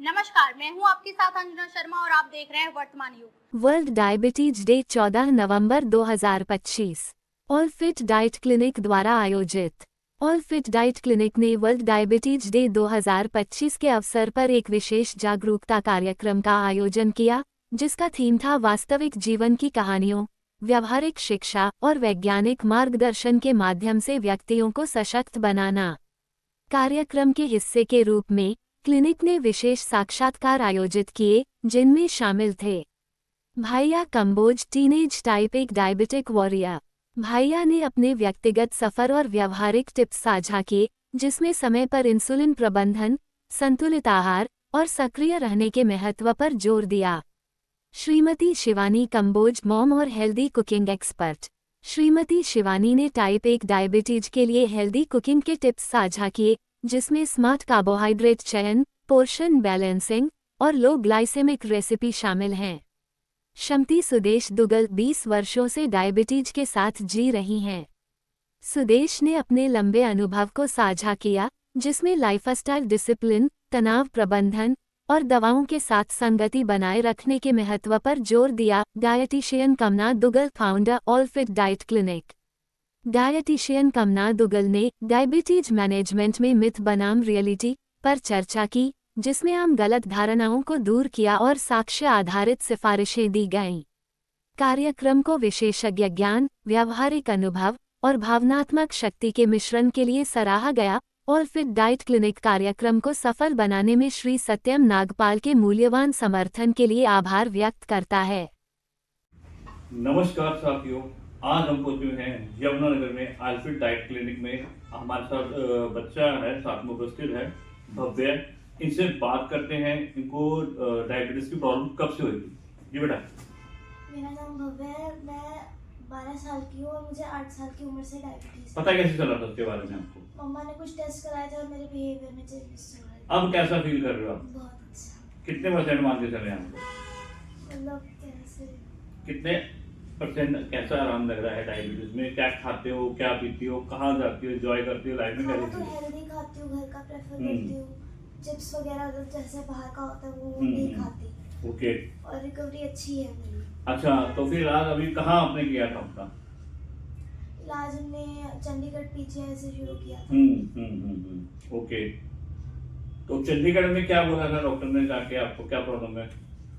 नमस्कार, मैं हूं आपके साथ अंजना शर्मा और आप देख रहे हैं वर्तमान युग। वर्ल्ड डायबिटीज डे 14 नवंबर 2025 ऑल फिट डाइट क्लिनिक द्वारा आयोजित। ऑल फिट डाइट क्लिनिक ने वर्ल्ड डायबिटीज डे 2025 के अवसर पर एक विशेष जागरूकता कार्यक्रम का आयोजन किया, जिसका थीम था वास्तविक जीवन की कहानियों, व्यावहारिक शिक्षा और वैज्ञानिक मार्गदर्शन के माध्यम से व्यक्तियों को सशक्त बनाना। कार्यक्रम के हिस्से के रूप में क्लिनिक ने विशेष साक्षात्कार आयोजित किए, जिनमें शामिल थे Bhaiya Kamboj, teenage type 1 diabetic warrior. Bhaiya ने अपने व्यक्तिगत सफर और व्यावहारिक टिप्स साझा किए, जिसमें समय पर इंसुलिन प्रबंधन, संतुलित आहार और सक्रिय रहने के महत्व पर जोर दिया। श्रीमती शिवानी कंबोज, मॉम और healthy cooking expert. Shrimati Shivani ने टाइप 1 डायबिटीज के लिए हेल्दी कुकिंग के टिप्स साझा किए, जिसमें स्मार्ट कार्बोहाइड्रेट चयन, पोर्शन बैलेंसिंग और लो ग्लाइसेमिक रेसिपी शामिल हैं। शमती सुदेश दुगल 20 वर्षों से डायबिटीज के साथ जी रही हैं। सुदेश ने अपने लंबे अनुभव को साझा किया, जिसमें लाइफस्टाइल डिसिप्लिन, तनाव प्रबंधन और दवाओं के साथ संगति बनाए रखने के महत्व पर जोर दिया। डायटिशियन कमना Duggal, founder all fit diet clinic. Dietitian कमना दुगल ने डायबिटीज मैनेजमेंट में मिथ बनाम रियलिटी पर चर्चा की, जिसमें आम गलत धारणाओं को दूर किया और साक्ष्य आधारित सिफारिशें दी गईं। कार्यक्रम को विशेषज्ञ ज्ञान, व्यावहारिक अनुभव और भावनात्मक शक्ति के मिश्रण के लिए सराहा गया। ऑल फिट डाइट क्लिनिक कार्यक्रम को सफल बनाने में श्री सत्यम नागपाल के मूल्यवान समर्थन के लिए आभार व्यक्त करता है। नमस्कार साथियों, आज हम पहुंचे हैं यमुनानगर में ऑल फिट डाइट क्लिनिक में। हमारे साथ बच्चा है, साथ में उपस्थित है भव्य। इनसे बात करते हैं, इनको डायबिटीज की प्रॉब्लम कब से हुई थी? जी बेटा। मेरा नाम भव्य है, मैं 12 साल की हूँ और मुझे 8 साल की उम्र से डायबिटीज। पता कैसे चला था उसके बारे में आपको? मम्मा ने कुछ टेस्ट कराए थे और मेरे बिहेवियर में चेंजेस चल रहे थे। अब कैसा फील कर रहे हो आप? बहुत अच्छा। कितने परसेंट मान के चले आपको? मतलब कैसे? कितने परसेंट कैसा आराम लग रहा है डायबिटीज में? क्या खाते हो, क्या पीती हो, कहाँ जाती हो, एंजॉय करती हो लाइफ में? खाना क्या तो हेल्दी खाती हूँ, घर का प्रेफर करती हूँ। चिप्स वगैरह जैसे बाहर का होता है वो नहीं खाती। ओके। और रिकवरी अच्छी है मेरी। अच्छा, तो फिर इलाज अभी कहाँ आपने किया था अपना? इलाज हमने चंडीगढ़ पीजीआई से शुरू किया था। ओके। तो चंडीगढ़ में क्या बोला था डॉक्टर ने जाके, आपको क्या प्रॉब्लम है?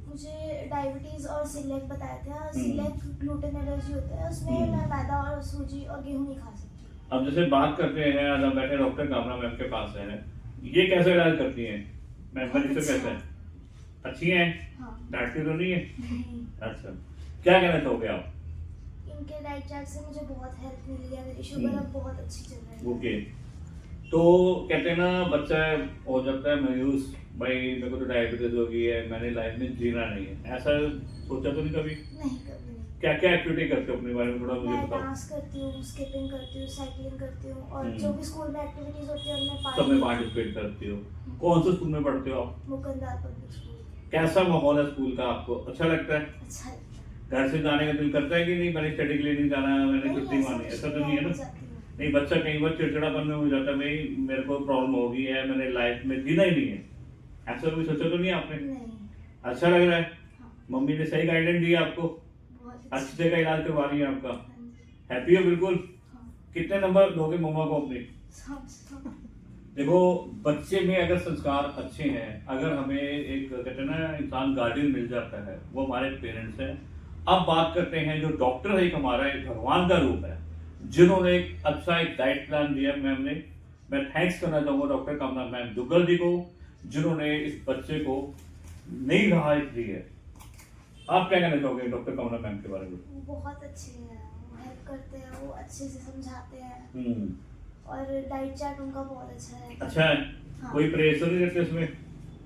मुझे डायबिटीज और सिलेक बताया था। सिलेक ग्लूटेन एलर्जी होता है, उसमें मैं मैदा और सूजी और गेहूं नहीं खा सकती। अब जैसे बात करते हैं, आज हम बैठे डॉक्टर कामना मैम के पास है, ये कैसे इलाज करती हैं मैम? मरीज से कैसे अच्छी हैं? हाँ। डांटती तो नहीं है? नहीं। अच्छा, क्या कहना चाहोगे आप? इनके डाइट चार्ट से मुझे बहुत हेल्प मिली है, मेरी शुगर अब बहुत अच्छी चल रही है। ओके। तो कहते हैं ना, बच्चा हो जाता है मायूस, भाई मेरे को तो डायबिटीज हो गई है, मैंने लाइफ में जीना नहीं है। ऐसा सोचा तो नहीं कभी? नहीं, कभी नहीं। क्या क्या एक्टिविटी करते हो अपने बारे में थोड़ा मुझे मैं बताओ। डांस करती हूँ, स्किपिंग करती हूँ, साइकिलिंग करती हूँ और जो भी स्कूल में एक्टिविटीज होती है सब में पार्टिसिपेट करती हो। कौन से स्कूल में पढ़ते हो आप? मुकंदर पब्लिक स्कूल। कैसा माहौल है स्कूल का? आपको अच्छा लगता है? अच्छा लगता है। घर से जाने का दिल करता है कि नहीं, मैंने स्टडी के लिए नहीं जाना है, मैंने छुट्टी मानी? ऐसा तो नहीं है ना? नहीं, बच्चा कई बार चिड़चिड़ापन में हो जाता है, भाई मेरे को प्रॉब्लम हो गई है, मैंने लाइफ में जीना ही नहीं है। ऐसा भी सोचा तो नहीं आपने? नहीं। अच्छा लग रहा है? हाँ। मम्मी ने सही गाइडेंस दी आपको? बहुत अच्छी जगह इलाज करवा रही है आपका? हाँ जी। हैप्पी हो बिल्कुल? हाँ। कितने नंबर दोगे मम्मा को अपने? सब। देखो, बच्चे में अगर संस्कार अच्छे हैं, अगर हमें एक कहते हैं ना इंसान गार्डियन मिल जाता है, वो हमारे पेरेंट्स हैं। अब बात करते हैं, जो डॉक्टर है एक हमारा एक भगवान का रूप है, जिन्होंने एक अच्छा एक डाइट प्लान दिया मैम ने। मैं थैंक्स करना चाहूंगा डॉक्टर कामना मैम दुग्गल जी को, जिन्होंने इस बच्चे को नई राह दी है। आप क्या कहना चाहोगे डॉक्टर कामना मैम के बारे में? वो बहुत अच्छे हैं, वो हेल्प करते हैं, वो अच्छे से समझाते हैं और डाइट चार्ट उनका बहुत अच्छा है। अच्छा है? हाँ। कोई प्रेशर नहीं रहते उसमें?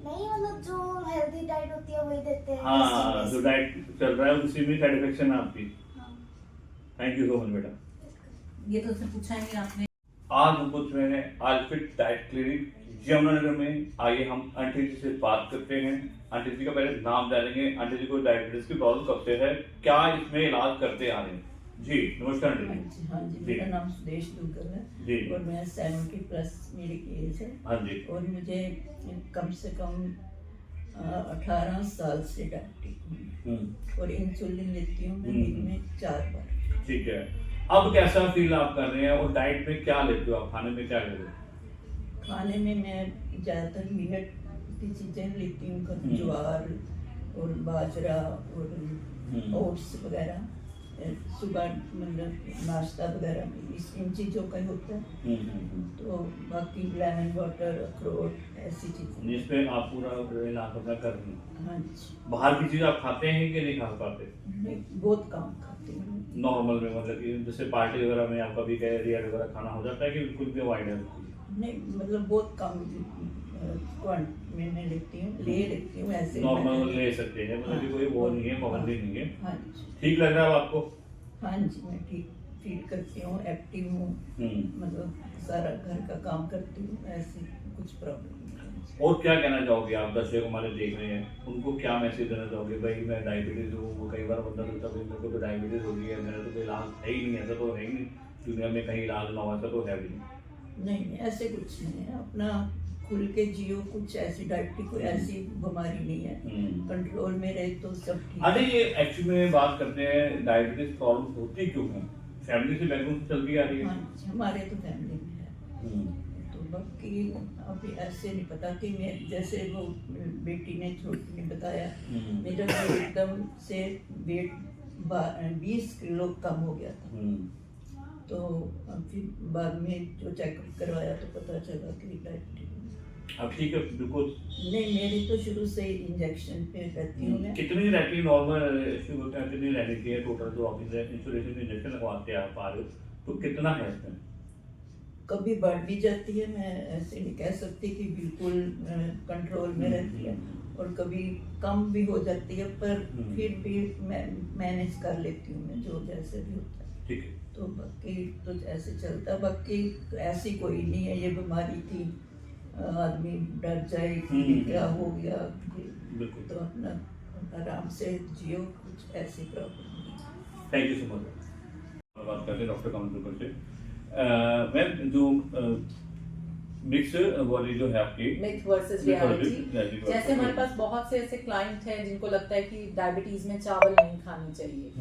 नहीं, मतलब जो हेल्दी डाइट होती है वही देते हैं। हाँ, जो डाइट चल रहा है उसी में सेटिस्फेक्शन है आपकी। हाँ। थैंक यू सो मच बेटा। ये तो पूछा ही नहीं आपने। आज हम पूछ रहे हैं all fit diet clinic Yamunanagar में। आइए हम आंटी जी से बात करते हैं। आंटी जी का पहले नाम जानेंगे। आंटी जी को डायबिटीज की प्रॉब्लम कब से है, क्या इसमें इलाज करते आ रहे हैं? जी नमस्कार आंटी जी। हाँ जी, मेरा नाम सुदेश दुग्गल है जी। और मैं 70+ मेरी एज है। हाँ जी। और मुझे कम से कम 18 साल से डायबिटिक हूँ और इंसुलिन लेती हूँ मैं दिन में 4 बार। ठीक है, अब कैसा फील आप कर रहे हैं और डाइट में क्या लेते हो आप, खाने में क्या लेते हो? खाने में मैं ज़्यादातर मिलेट की चीज़ें लेती हूँ, ज्वार और बाजरा और ओट्स वगैरह, सुबह मतलब नाश्ता वगैरह में इन चीज़ों का ही होता है। तो बाकी लेमन वाटर, अखरोट, ऐसी चीज़ें जिसपे आप पूरा इलाज अपना कर रहे हैं। हाँ जी। बाहर की चीज़ आप खाते हैं कि नहीं खा पाते? नहीं, बहुत कम खाती हूँ। नॉर्मल में मतलब कि जैसे पार्टी वगैरह में आपका भी कह रिया वगैरह खाना हो जाता है कि बिल्कुल भी अवॉइड है? नहीं, मतलब बहुत कम क्वांटिटी में मैं लेती हूँ ऐसे। नॉर्मल ले सकते हैं, मतलब कि कोई वो नहीं है, पाबंदी नहीं है। हाँ जी। ठीक लग रहा है आपको? हाँ जी, मैं ठीक फील करती हूँ, एक्टिव हूँ, मतलब सारा घर का काम करती हूँ, ऐसी कुछ प्रॉब्लम नहीं। और क्या कहना चाहोगे आप, दर्शक हमारे देख रहे हैं, उनको क्या मैसेज देना चाहोगे? भाई मैं डायबिटीज़ हूँ, वो कई बार बंदा सोचता है मेरे को तो डायबिटीज़ हो गई है, मेरा तो कोई इलाज है ही नहीं, ऐसा तो है ही नहीं दुनिया में कहीं इलाज ना हो, ऐसा तो है भी नहीं। नहीं, ऐसे कुछ नहीं है, अपना खुल के जियो, कुछ ऐसी डायबिटिक कोई ऐसी बीमारी नहीं है, कंट्रोल में रहे तो सब ठीक। अरे ये एक्चुअली में बात करते हैं डायबिटीज प्रॉब्लम होती क्यों है? फैमिली से बैकग्राउंड से चलती आ रही है? हाँ, हमारे तो फैमिली में है। तो बाकी अभी ऐसे नहीं पता कि मैं, जैसे वो बेटी ने छोटी ने बताया, मेरा एकदम से वेट 20 किलो कम हो गया था। तो फिर बाद में जो चेकअप करवाया तो पता चला कि डायबिटीज। अब ठीक है बिल्कुल? नहीं, मेरी तो शुरू से ही इंजेक्शन पे रहती हूँ मैं। कितनी रहती है नॉर्मल शुगर का, कितनी रहनी चाहिए टोटल जो आप इंसुलिन इंजेक्शन लगवाते हैं आप आ रहे हो, तो कितना है इसमें? कभी बढ़ भी जाती है, मैं ऐसे नहीं कह सकती कि बिल्कुल कंट्रोल में रहती है, और कभी कम भी हो जाती है, पर फिर भी मैं मैनेज कर लेती हूँ मैं, जो जैसे भी होता है। ठीक है। तो बाकी तो ऐसे चलता है, बाकी तो ऐसी कोई नहीं है ये बीमारी थी आदमी डर जाए कि क्या हो गया, बिल्कुल। तो अपना आराम से जियो, कुछ ऐसी प्रॉब्लम नहीं। Thank you so much. बात करते हैं डॉक्टर कमल दुर्गल से। मैम जो मिक्स वाली जो है आपकी मिथ वर्सेस रियलिटी, जैसे हमारे पास बहुत से ऐसे क्लाइंट हैं जिनको लगता है कि डायबिटीज में चावल नहीं खानी चाहिए,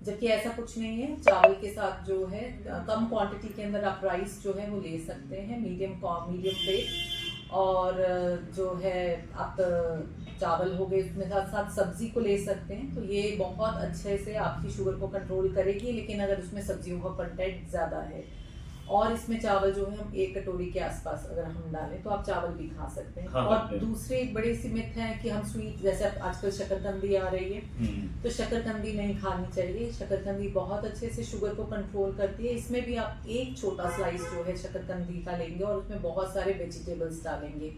जबकि ऐसा कुछ नहीं है। चावल के साथ जो है कम क्वांटिटी के अंदर आप राइस जो है वो ले सकते हैं, मीडियम वेट, और जो है आप चावल हो गए, उसमें साथ साथ सब्जी को ले सकते हैं। तो ये बहुत अच्छे से आपकी शुगर को कंट्रोल करेगी, लेकिन अगर उसमें सब्जियों का कंटेंट ज़्यादा है और इसमें चावल जो है हम 1 कटोरी के आसपास अगर हम डालें तो आप चावल भी खा सकते हैं। और दूसरी एक बड़ी सी मिथ है कि हम स्वीट, जैसे आजकल शकरकंदी आ रही है, तो शकरकंदी नहीं खानी चाहिए। शकरकंदी बहुत अच्छे से शुगर को कंट्रोल करती है। इसमें भी आप एक छोटा स्लाइस जो है शकरकंदी का लेंगे और उसमें बहुत सारे वेजिटेबल्स डालेंगे।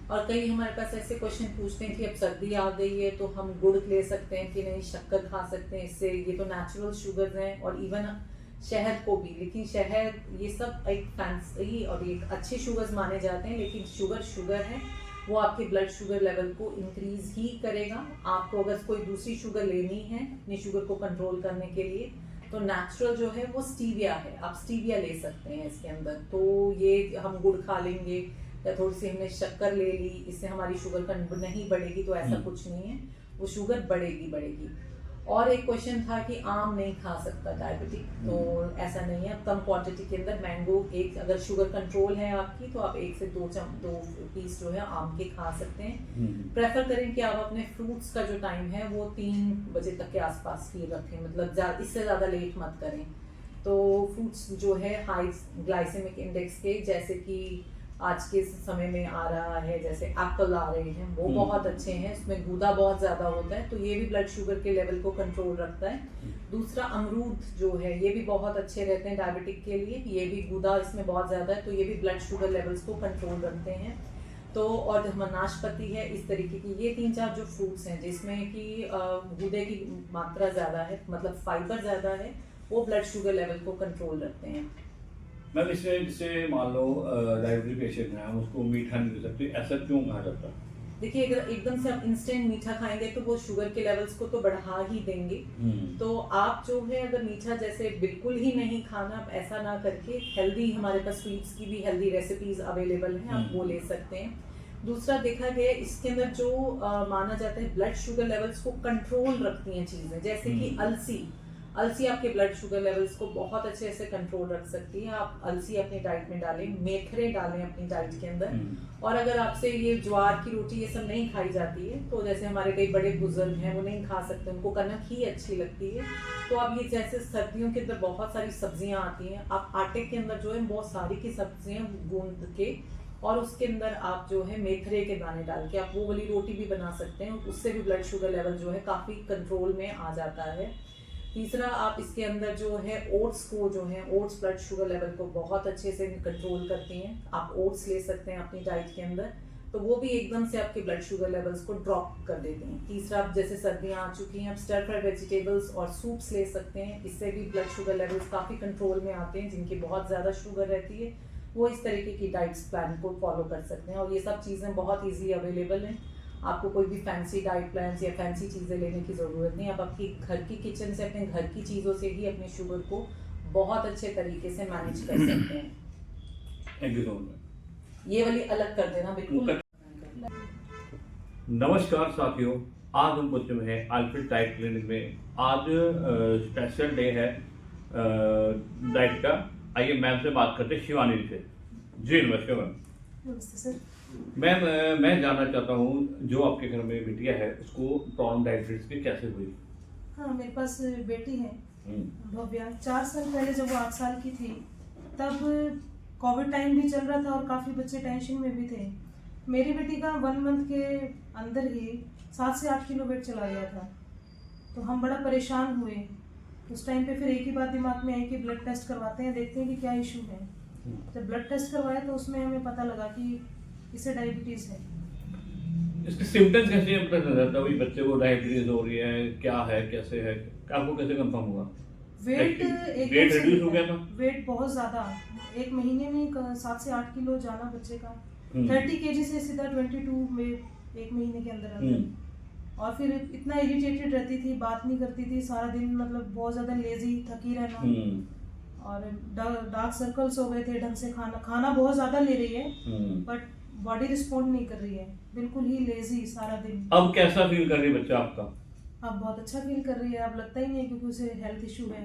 और कई हमारे पास ऐसे क्वेश्चन पूछते हैं कि अब सर्दी आ गई है तो हम गुड़ ले सकते हैं कि नहीं, शक्कर खा सकते हैं इससे, ये तो नेचुरल शुगर हैं, और इवन शहद को भी। लेकिन शहद ये सब एक फैंसी और एक अच्छे शुगर्स माने जाते हैं, लेकिन शुगर है, वो आपके ब्लड शुगर लेवल को इंक्रीज ही करेगा। आपको अगर कोई दूसरी शुगर लेनी है अपनी शुगर को कंट्रोल करने के लिए, तो नेचुरल जो है वो स्टीविया है, आप स्टीविया ले सकते हैं इसके अंदर। तो ये हम गुड़ खा लेंगे या थोड़ी सी हमने शक्कर ले ली, इससे हमारी शुगर नहीं बढ़ेगी, तो ऐसा कुछ नहीं है, वो शुगर बढ़ेगी। और एक क्वेश्चन था कि आम नहीं खा सकता डायबिटिक, तो ऐसा नहीं है। कम क्वांटिटी के अंदर मैंगो, एक अगर शुगर कंट्रोल है आपकी तो आप 1 से 2 पीस जो है आम के खा सकते हैं। प्रेफर करें कि आप अपने फ्रूट्स का जो टाइम है वो 3 बजे तक के आसपास ही रखें, मतलब इससे ज़्यादा लेट मत करें। तो फ्रूट्स जो है हाई ग्लाइसेमिक इंडेक्स के, जैसे कि आज के समय में आ रहा है, जैसे एप्पल आ रहे हैं, वो बहुत अच्छे हैं, इसमें गूदा बहुत ज़्यादा होता है, तो ये भी ब्लड शुगर के लेवल को कंट्रोल रखता है। दूसरा अमरूद जो है ये भी बहुत अच्छे रहते हैं डायबिटिक के लिए, ये भी गूदा इसमें बहुत ज़्यादा है, तो ये भी ब्लड शुगर लेवल्स को कंट्रोल रखते हैं। तो और नाशपाती है, इस तरीके की ये 3-4 जो फ्रूट्स हैं जिसमें कि गूदे की मात्रा ज़्यादा है, मतलब फाइबर ज़्यादा है, वो ब्लड शुगर लेवल को कंट्रोल रखते हैं। मैम इसमें जैसे मान लो डायबिटीज पेशेंट है, हम उसको मीठा नहीं दे सकते, ऐसा क्यों कहा जाता है? देखिए, अगर एकदम से आप इंस्टेंट मीठा खाएंगे तो वो शुगर के लेवल्स को तो बढ़ा ही देंगे। तो आप जो है अगर मीठा जैसे बिल्कुल ही नहीं खाना, आप ऐसा ना करके हेल्दी, हमारे पास स्वीट्स की भी हेल्दी रेसिपीज अवेलेबल हैं, आप वो ले सकते हैं। दूसरा देखा गया है, इसके अंदर जो माना जाता है ब्लड शुगर लेवल्स को कंट्रोल रखती हैं चीजें, जैसे कि अलसी आपके ब्लड शुगर लेवल्स को बहुत अच्छे से कंट्रोल रख सकती है। आप अलसी अपनी डाइट में डालें, मेथरे डालें अपनी डाइट के अंदर। और अगर आपसे ये ज्वार की रोटी ये सब नहीं खाई जाती है, तो जैसे हमारे कई बड़े बुजुर्ग हैं वो नहीं खा सकते, उनको कनक ही अच्छी लगती है, तो आप ये जैसे सर्दियों के अंदर बहुत सारी सब्जियां आती हैं, आप आटे के अंदर जो है बहुत सारी की सब्जियां गूंद के और उसके अंदर आप जो है मेथरे के दाने डाल के आप वो वाली रोटी भी बना सकते हैं, उससे भी ब्लड शुगर लेवल जो है काफ़ी कंट्रोल में आ जाता है। तीसरा, आप इसके अंदर जो है ओट्स को जो है, ओट्स ब्लड शुगर लेवल को बहुत अच्छे से कंट्रोल करती हैं। आप ओट्स ले सकते हैं अपनी डाइट के अंदर, तो वो भी एकदम से आपके ब्लड शुगर लेवल्स को ड्रॉप कर देती हैं। तीसरा, आप जैसे सर्दियाँ आ चुकी हैं, आप स्टर फ्राइड वेजिटेबल्स और सूप्स ले सकते हैं, इससे भी ब्लड शुगर लेवल्स काफ़ी कंट्रोल में आते हैं। जिनकी बहुत ज़्यादा शुगर रहती है वो इस तरीके की डाइट्स प्लान को फॉलो कर सकते हैं, और ये सब चीज़ें बहुत ईजी अवेलेबल हैं। आपको कोई भी फैंसी डाइट प्लान या फैंसी चीज़ें लेने की ज़रूरत नहीं। आप आपकी घर की किचन से, अपने घर की चीज़ों से ही अपने शुगर को बहुत अच्छे तरीके से मैनेज कर सकते हैं। Thank you so much. ये वाली अलग कर देना बिल्कुल। नमस्कार साथियों, आज हम पहुंचे हुए हैं अल्फिड डाइट क्लिनिक में। आज स्पेशल डे है डाइट का। आइए मैम से बात करते हैं, शिवानी जी से। जी नमस्कार मैम। नमस्ते सर। मैम, मैं जानना चाहता हूँ, जो आपके घर में बिटिया है उसको प्रॉब्लम डायबिटीज की कैसे हुई? हाँ, मेरे पास बेटी है भव्या। 4 साल पहले जब वो 8 साल की थी, तब कोविड टाइम भी चल रहा था और काफ़ी बच्चे टेंशन में भी थे। मेरी बेटी का 1 मंथ के अंदर ही 7 से 8 किलो वेट चला गया था, तो हम बड़ा परेशान हुए। उस टाइम पे फिर एक ही बात दिमाग में आई कि ब्लड टेस्ट करवाते हैं, देखते हैं कि क्या इशू है। जब ब्लड टेस्ट करवाया तो उसमें हमें पता लगा कि इसे डायबिटीज़ है। इसके सिम्टम्स कैसे पता चल जाता है बच्चे को डायबिटीज हो रही है, क्या है, कैसे है, आपको कैसे कंफर्म हुआ? वेट रिड्यूस हो गया था? वेट बहुत ज़्यादा, 1 महीने में 7 से 8 किलो जाना बच्चे का। 30 kg से सीधा 22 में 1 महीने के अंदर अंदर। और फिर इतना इरिटेटेड रहती थी, बात नहीं करती थी सारा दिन, मतलब बहुत ज़्यादा लेजी, थकी रहना, और डार्क सर्कल्स हो गए थे। ढंग से खाना बहुत ज़्यादा ले रही है, बट बॉडी रिस्पॉन्ड नहीं कर रही है, बिल्कुल ही लेजी सारा दिन। अब कैसा फील कर रही है बच्चा आपका? अब बहुत अच्छा फील कर रही है। अब लगता ही नहीं है क्योंकि उसे हेल्थ इशू है।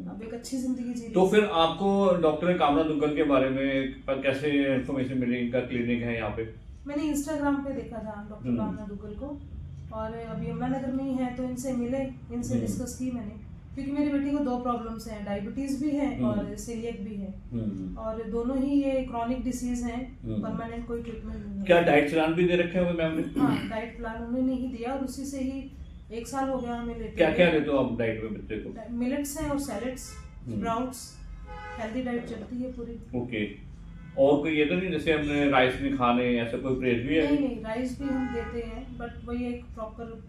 अब एक अच्छी जिंदगी जी रही है। तो फिर आपको डॉक्टर कामना दुग्गल के बारे में कैसे इन्फॉर्मेशन मिली? इनका क्लिनिक है यहाँ पे? मैंने इंस्टाग्राम पे देखा था डॉक्टर कामना दुग्गल को, और अब यमुनानगर में ही है, तो इनसे मिले, इनसे डिस्कस की मैंने, क्योंकि मेरी बेटी को 2 प्रॉब्लम्स हैं, डायबिटीज भी है और सेलिएक भी है, और दोनों ही ये क्रॉनिक डिसीज हैं, परमानेंट कोई ट्रीटमेंट नहीं है। क्या डाइट प्लान भी दे रखे हुए मैम ने? हाँ, डाइट प्लान उन्होंने ही दिया, और उसी से ही 1 साल हो गया हमें लेते। क्या क्या देते हो आप डाइट में बच्चे को? मिलेट्स हैं और सैलेड्स, स्प्राउट्स, हेल्दी डाइट चलती है पूरी। ओके। और कोई ये तो नहीं जैसे हमने राइस नहीं खाने, ऐसा कोई परहेज भी है? नहीं, राइस भी हम देते हैं, बट वही एक प्रॉपर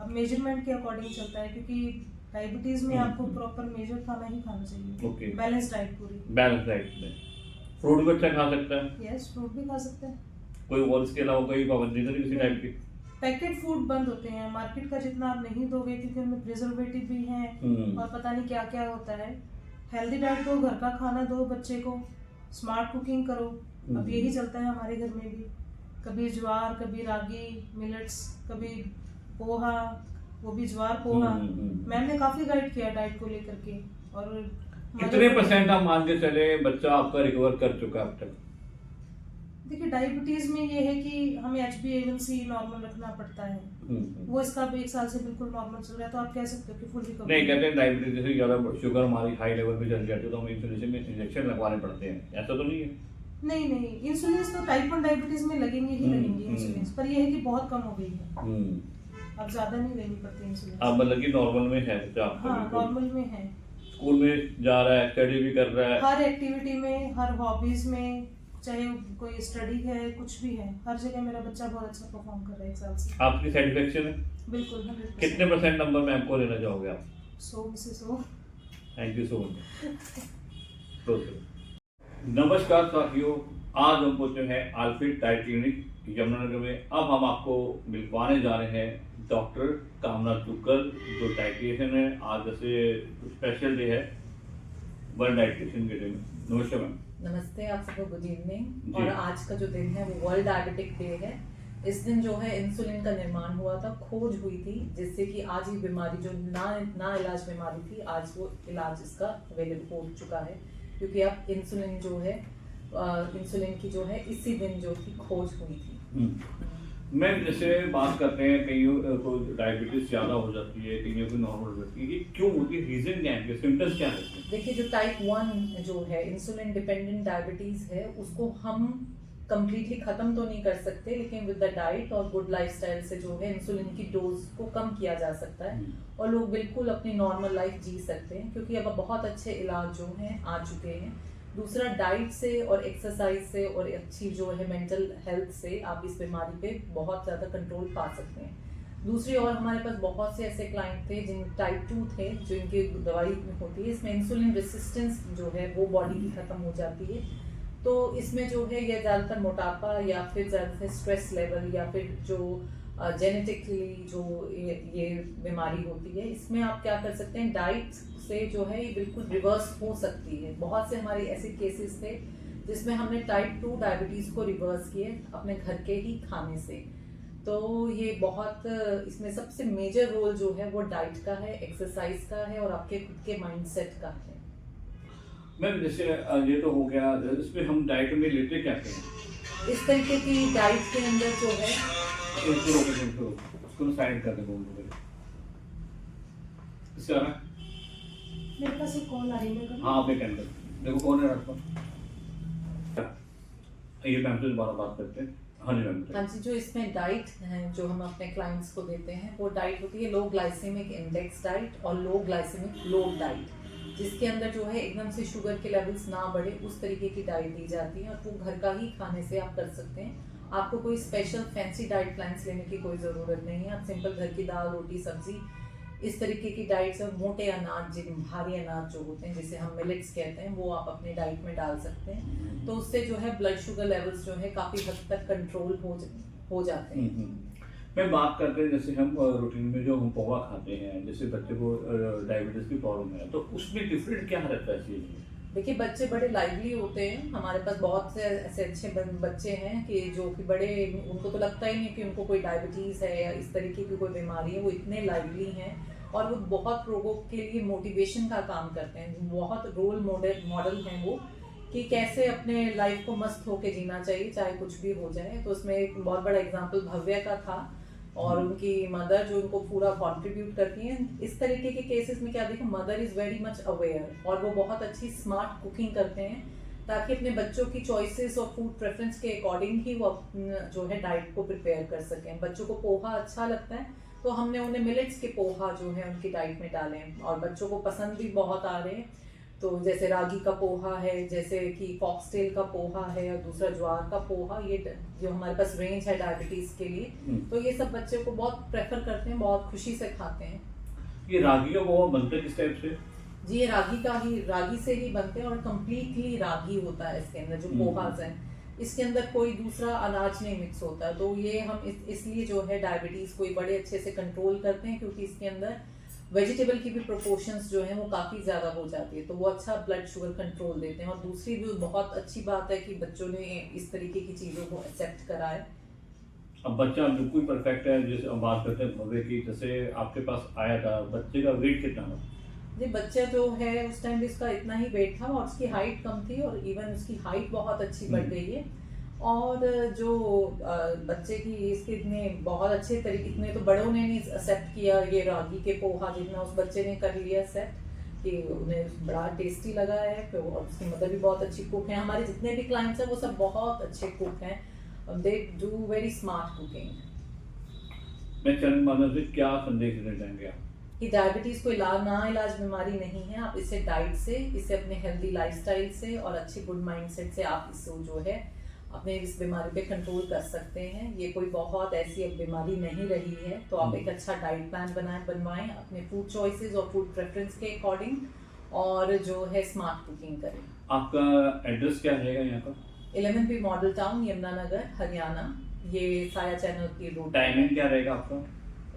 अब मेजरमेंट के अकॉर्डिंग चलता है, क्योंकि डायबिटीज में आपको प्रॉपर मेजर खाना ही खाना चाहिए। ओके। बैलेंस डाइट पूरी। बैलेंस डाइट में फ्रूट भी अच्छा खा सकता है? यस, फ्रूट भी खा सकते हैं। कोई और इसके अलावा कोई पाबंदी तो नहीं किसी टाइप की? पैकेट फूड बंद होते हैं, मार्केट का जितना आप नहीं दोगे, क्योंकि उनमें प्रिजर्वेटिव भी हैं और पता नहीं क्या क्या होता है। हेल्दी डाइट दो, घर का खाना दो बच्चे को, स्मार्ट कुकिंग करो। अब यही चलता है हमारे घर में भी, कभी ज्वार, कभी रागी, मिलेट्स, कभी पोहा, वो भी ज्वार पोहा। मैम ने काफी गाइड किया डाइट को लेकर के। और कितने % आप मान के चले बच्चा आपका रिकवर कर चुका अब तक? देखिए, डायबिटीज में ये है कि हमें HbA1c नॉर्मल रखना पड़ता है, वो इसका अब 1 साल से बिल्कुल नॉर्मल चल रहा है, तो आप कह सकते हो कि फुल रिकवर। नहीं, कहते हैं डायबिटीज जैसे ज़्यादा शुगर हमारी हाई लेवल पे चल जाती है तो हमें इंसुलिन में इंजेक्शन लगवाने पड़ते हैं, ऐसा तो नहीं है? नहीं, इंसुलिन तो टाइप 1 डायबिटीज में लगेंगे ही लगेंगे इंसुलिन, पर ये है कि बहुत कम हो गई है, अब ज्यादा नहीं लेनी पड़ती इंसुलिन। अब मतलब कि नॉर्मल में है बच्चा आपका? हाँ, नॉर्मल में है। स्कूल में जा रहा है, स्टडी भी कर रहा है? हर एक्टिविटी में, हर हॉबीज में, चाहे कोई स्टडी है, कुछ भी है, हर जगह मेरा बच्चा बहुत अच्छा परफॉर्म कर रहा है 1 साल से। आपकी सेटिस्फेक्शन है? बिल्कुल 100%। कितने % नंबर मैम को लेना चाहोगे आप? 100 में से 100। Thank you so much. नमस्कार साथियों, आज हम पहुंचे हैं अल्फिड डाइट क्लिनिक यमुनानगर में। अब हम आपको मिलवाने जा रहे हैं डॉक्टर कामना दुग्गल, जो डाइटिशियन है। आज जैसे स्पेशल डे है वर्ल्ड डाइटिशियन के डे में। नमस्कार मैम। नमस्ते आप सबको, गुड इवनिंग। जी। और आज का जो दिन है वो वर्ल्ड डायबिटिक डे है। इस दिन जो है इंसुलिन का निर्माण हुआ था, खोज हुई थी, जिससे कि आज ये बीमारी जो ना इलाज बीमारी थी, आज वो इलाज इसका अवेलेबल हो चुका है, क्योंकि अब इंसुलिन जो है इंसुलिन की जो है इसी दिन जो थी खोज हुई थी। मैम जैसे बात करते हैं कईयों को डायबिटीज ज़्यादा हो जाती है, कईयों को नॉर्मल हो जाती है, ये क्यों होती है? रीजन क्या है, सिम्टम्स क्या रहते हैं? देखिए, जो टाइप 1 जो है इंसुलिन डिपेंडेंट डायबिटीज है, उसको हम कंप्लीटली खत्म तो नहीं कर सकते, लेकिन विद द डाइट और गुड लाइफस्टाइल से जो है इंसुलिन की डोज को कम किया जा सकता है और लोग बिल्कुल अपनी नॉर्मल लाइफ जी सकते हैं, क्योंकि अब बहुत अच्छे इलाज जो हैं आ चुके हैं। दूसरा, डाइट से और एक्सरसाइज से और अच्छी जो है मेंटल हेल्थ से आप इस बीमारी पे बहुत ज़्यादा कंट्रोल पा सकते हैं। दूसरी और हमारे पास बहुत से ऐसे क्लाइंट थे जिन टाइप 2 थे, जो इनकी दवाई होती है, इसमें इंसुलिन रेसिस्टेंस जो है वो बॉडी की ख़त्म हो जाती है। तो इसमें जो है ये ज़्यादातर मोटापा या फिर ज़्यादातर स्ट्रेस लेवल या फिर जो जेनेटिकली जो ये बीमारी होती है, इसमें आप क्या कर सकते हैं, डाइट से जो है ये बिल्कुल रिवर्स हो सकती है। बहुत से हमारे ऐसे केसेस थे जिसमें हमने टाइप 2 डायबिटीज़ को रिवर्स किए अपने घर के ही खाने से। तो ये बहुत, इसमें सबसे मेजर रोल जो है वो डाइट का है, एक्सरसाइज का है और आपके खुद के माइंडसेट का है। मैम जैसे ये तो हो गया, इसमें हम डाइट में लेते क्या हैं? इस तरीके की डाइट के अंदर जो है उसको साइड कर दे। इससे आ रहा है? मेरे पास एक कॉल आ रही है। हाँ, आप एक कर देखो कौन है आपका। ये मैम से दोबारा बात करते हैं। हाँ जी मैम। हाँ जी, जो इसमें डाइट है जो हम अपने क्लाइंट्स को देते हैं, वो डाइट होती है लो ग्लाइसेमिक इंडेक्स डाइट और लो ग्लाइसेमिक लोड डाइट, जिसके अंदर जो है एकदम से शुगर के लेवल्स ना बढ़े उस तरीके की डाइट दी जाती है और वो घर का ही खाने से आप कर सकते हैं। आपको कोई स्पेशल फैंसी डाइट प्लान्स लेने की कोई ज़रूरत नहीं है। आप सिंपल घर की दाल, रोटी, सब्जी, इस तरीके की डाइट्स और मोटे अनाज, जिन भारी अनाज जो होते हैं जिसे हम मिलेट्स कहते हैं, वो आप अपनी डाइट में डाल सकते हैं। तो उससे जो है ब्लड शुगर लेवल्स जो है काफ़ी हद तक कंट्रोल हो जाते हैं। मैं बात करते हैं जैसे हम रूटीन में जो हम पोहा खाते हैं, जैसे बच्चे को डायबिटीज की प्रॉब्लम है, तो उसमें डिफरेंट क्या रहता है चीज़ में? देखिए, बच्चे बड़े लाइवली होते हैं। हमारे पास बहुत से ऐसे अच्छे बच्चे हैं कि जो कि बड़े, उनको तो लगता ही नहीं कि उनको कोई डायबिटीज़ है या इस तरीके की कोई बीमारी है। वो इतने लाइवली हैं और वो बहुत लोगों के लिए मोटिवेशन का काम करते हैं। बहुत रोल मॉडल हैं वो, कि कैसे अपने लाइफ को मस्त होके जीना चाहिए चाहे कुछ भी हो जाए। तो उसमें एक बहुत बड़ा एग्जाम्पल भव्या का था और उनकी मदर जो उनको पूरा कंट्रीब्यूट करती हैं। इस तरीके के केसेस में क्या देखो, mother is very much aware और वो बहुत अच्छी स्मार्ट कुकिंग करते हैं, ताकि अपने बच्चों की चॉइसेस और फूड प्रेफरेंस के अकॉर्डिंग ही वो जो है डाइट को प्रिपेयर कर सकें। बच्चों को पोहा अच्छा लगता है तो हमने उन्हें मिलेट्स के पोहा जो है उनकी डाइट में डाले हैं और बच्चों को पसंद भी बहुत आ रहे हैं। तो जैसे रागी का पोहा है, जैसे कि फॉक्सटेल का पोहा है और दूसरा ज्वार का पोहा, ये जो हमारे पास रेंज है डायबिटीज के लिए, तो ये सब बच्चे को बहुत प्रेफर करते हैं, बहुत खुशी से खाते हैं। ये रागी का पोहा बनता है किस टाइप से? जी, ये रागी से ही बनते हैं और कम्प्लीटली रागी होता है इसके अंदर। जो पोहाज है इसके अंदर कोई दूसरा अनाज नहीं मिक्स होता। तो ये हम इसलिए जो है डायबिटीज को बड़े अच्छे से कंट्रोल करते हैं, क्योंकि इसके अंदर वेजिटेबल की भी प्रोपोर्शंस जो है वो काफ़ी ज़्यादा हो जाती है, तो वो अच्छा ब्लड शुगर कंट्रोल देते हैं। और दूसरी भी बहुत अच्छी बात है कि बच्चों ने इस तरीके की चीज़ों को एक्सेप्ट करा है। अब बच्चा बिल्कुल परफेक्ट है। जैसे हम बात करते हैं भव्य की, जैसे आपके पास आया था, बच्चे का वेट कितना था? जी, बच्चा जो है उस टाइम भी उसका इतना ही वेट था और उसकी हाइट कम थी और इवन उसकी हाइट बहुत अच्छी बढ़ गई है। और जो बच्चे की इसके इतने बहुत अच्छे तरीके, इतने तो बड़ों ने नहीं एक्सेप्ट किया ये रागी के पोहा, जितना उस बच्चे ने कर लिया एक्सेप्ट कि उन्हें बड़ा टेस्टी लगा है। तो और उसकी मदर भी बहुत अच्छी कुक है। हमारे जितने भी क्लाइंट्स हैं वो सब बहुत अच्छे कुक हैं, they do very smart cooking. मैं चरण मानव से क्या संदेश देना चाहेंगे आप? कि डायबिटीज़ कोई ना इलाज बीमारी नहीं है। आप इसे डाइट से, इसे अपने हेल्दी लाइफस्टाइल से और अच्छी गुड माइंडसेट से आप इसको जो है अपने इस बीमारी पे कंट्रोल कर सकते हैं। ये कोई बहुत ऐसी अब बीमारी नहीं रही है। तो आप एक अच्छा डाइट प्लान बनवाएं अपने फूड चॉइसेस और फूड प्रेफरेंस के अकॉर्डिंग और जो है स्मार्ट कुकिंग करें। आपका एड्रेस क्या रहेगा यहाँ का? 11B model town, Yamunanagar, Haryana. ये साया चैनल की रोड। टाइमिंग क्या रहेगा आपका?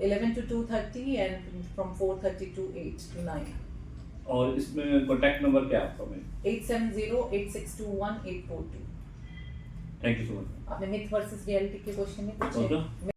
11 to 2:30 and from 4:30 to 8 to 9। और इसमें कॉन्टैक्ट नंबर क्या है आपका? में 8708621842। Thank you so much. आपने मिथ वर्सेस रियलिटी के क्वेश्चन नहीं पूछे? कौन सा?